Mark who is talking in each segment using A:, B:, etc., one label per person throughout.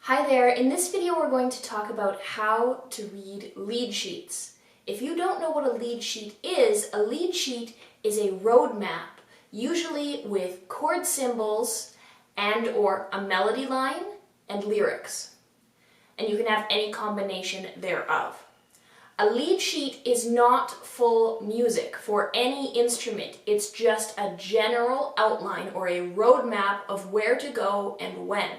A: Hi there, in this video we're going to talk about how to read lead sheets. If you don't know what a lead sheet is a roadmap, usually with chord symbols and or a melody line and lyrics. And you can have any combination thereof. A lead sheet is not full music for any instrument, it's just a general outline or a roadmap of where to go and when.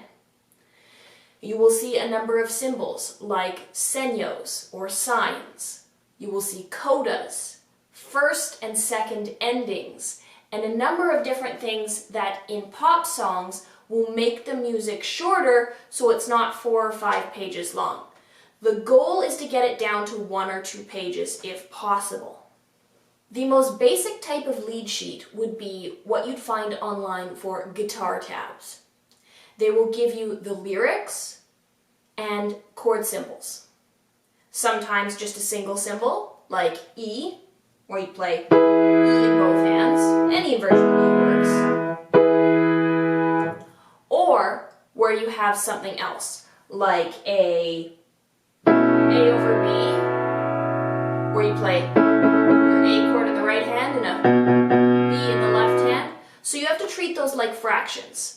A: You will see a number of symbols like senyos or signs. You will see codas, first and second endings, and a number of different things that in pop songs will make the music shorter so it's not 4 or 5 pages long. The goal is to get it down to 1 or 2 pages if possible. The most basic type of lead sheet would be what you'd find online for guitar tabs. They will give you the lyrics and chord symbols. Sometimes just a single symbol, like E, where you play E in both hands. Any version works. Or where you have something else, like A over B, where you play your A chord in the right hand and a B in the left hand. So you have to treat those like fractions.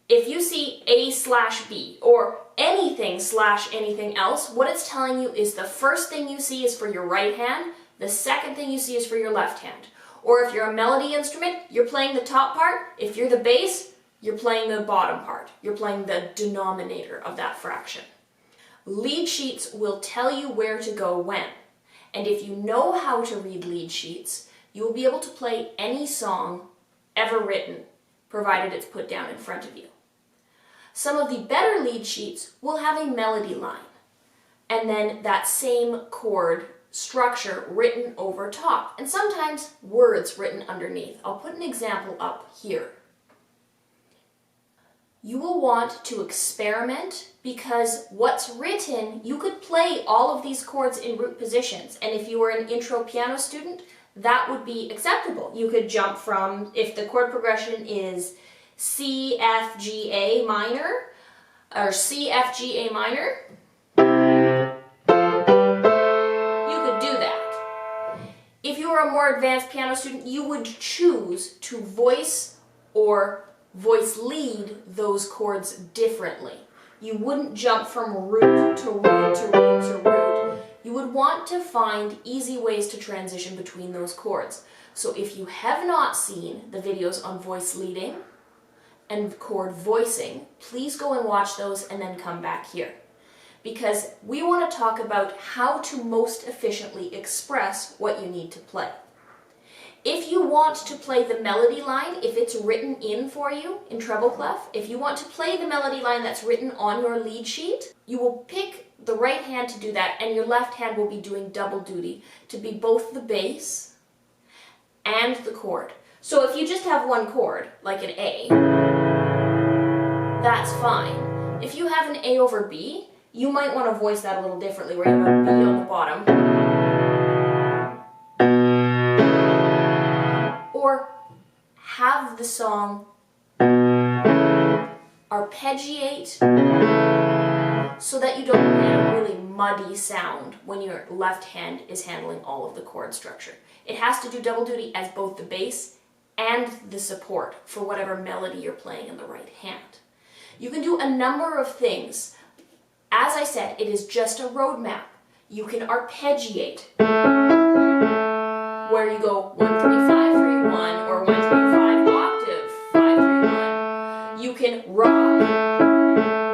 A: If you see A/B or anything/anything else, what it's telling you is the first thing you see is for your right hand, the second thing you see is for your left hand. Or if you're a melody instrument, you're playing the top part. If you're the bass, you're playing the bottom part. You're playing the denominator of that fraction. Lead sheets will tell you where to go when. And if you know how to read lead sheets, you will be able to play any song ever written, provided it's put down in front of you. Some of the better lead sheets will have a melody line, and then that same chord structure written over top, and sometimes words written underneath. I'll put an example up here. You will want to experiment because what's written, you could play all of these chords in root positions, and if you were an intro piano student, that would be acceptable. You could jump from, if the chord progression is C, F, G, A minor, or C, F, G, A minor, you could do that. If you were a more advanced piano student, you would choose to voice or voice lead those chords differently. You wouldn't jump from root to root to root to root. You would want to find easy ways to transition between those chords. So if you have not seen the videos on voice leading and chord voicing, please go and watch those and then come back here. Because we want to talk about how to most efficiently express what you need to play. If you want to play the melody line, if it's written in for you in treble clef, if you want to play the melody line that's written on your lead sheet, you will pick the right hand to do that, and your left hand will be doing double duty to be both the bass and the chord. So if you just have one chord, like an A, that's fine. If you have an A over B, you might want to voice that a little differently, where you have a B on the bottom. Or have the song arpeggiate so that you don't get a really muddy sound when your left hand is handling all of the chord structure. It has to do double duty as both the bass and the support for whatever melody you're playing in the right hand. You can do a number of things. As I said, it is just a roadmap. You can arpeggiate, where you go 1, 3, 5, 3, 1, or 1, 3, 5, octave, 5, 3, 1. You can rock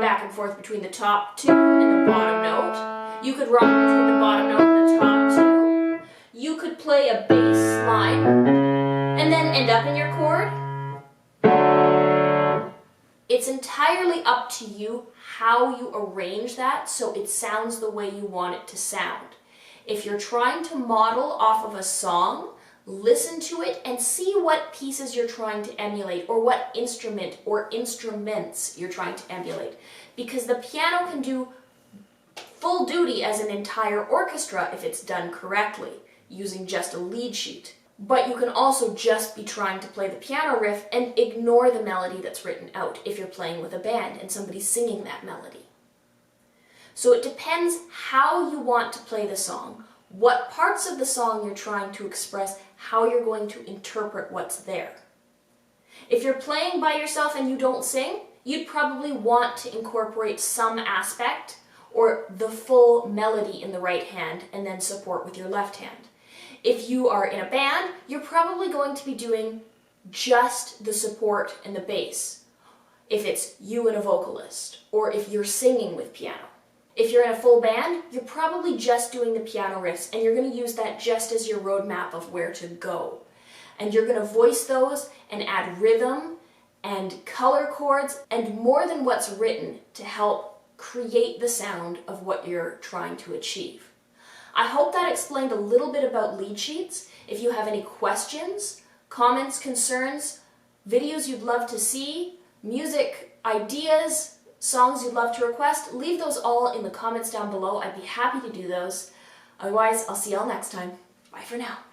A: back and forth between the top 2 and the bottom note. You could rock between the bottom note and the top 2. You could play a bass line and then end up in your chord. It's entirely up to you how you arrange that so it sounds the way you want it to sound. If you're trying to model off of a song, listen to it and see what pieces you're trying to emulate, or what instrument or instruments you're trying to emulate. Because the piano can do full duty as an entire orchestra if it's done correctly, using just a lead sheet. But you can also just be trying to play the piano riff and ignore the melody that's written out if you're playing with a band and somebody's singing that melody. So it depends how you want to play the song, what parts of the song you're trying to express, how you're going to interpret what's there. If you're playing by yourself and you don't sing, you'd probably want to incorporate some aspect or the full melody in the right hand and then support with your left hand. If you are in a band, you're probably going to be doing just the support and the bass, if it's you and a vocalist, or if you're singing with piano. If you're in a full band, you're probably just doing the piano riffs, and you're going to use that just as your roadmap of where to go. And you're going to voice those and add rhythm and color chords and more than what's written to help create the sound of what you're trying to achieve. I hope that explained a little bit about lead sheets. If you have any questions, comments, concerns, videos you'd love to see, music ideas, songs you'd love to request, leave those all in the comments down below. I'd be happy to do those. Otherwise, I'll see y'all next time. Bye for now.